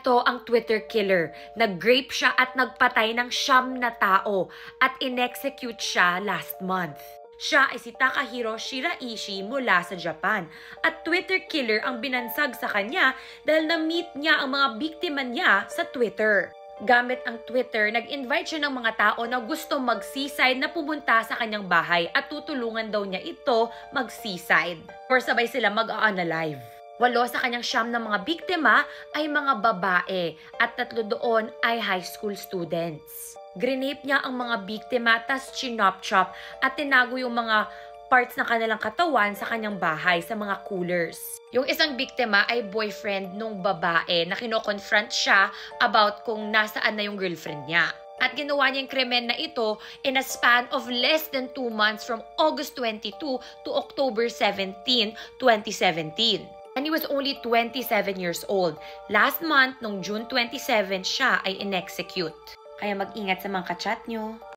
Ito ang Twitter killer. Nag-grape siya at nagpatay ng 9 na tao at inexecute siya last month. Siya ay si Takahiro Shiraishi mula sa Japan at Twitter killer ang binansag sa kanya dahil na-meet niya ang mga biktima niya sa Twitter. Gamit ang Twitter, nag-invite siya ng mga tao na gusto mag-seaside na pumunta sa kanyang bahay at tutulungan daw niya ito mag-seaside. Or sabay sila mag-unalive. 8 sa kanyang 9 na mga biktima ay mga babae at 3 doon ay high school students. Grinape niya ang mga biktima tas chinop-chop at tinago yung mga parts ng kanilang katawan sa kanyang bahay sa mga coolers. Yung isang biktima ay boyfriend nung babae na kino-confront siya about kung nasaan na yung girlfriend niya. At ginawa niya yung krimen na ito in a span of less than 2 months from August 22 to October 17, 2017. And he was only 27 years old. Last month, nung June 27, siya ay in-execute. Kaya mag-ingat sa mga kachat nyo.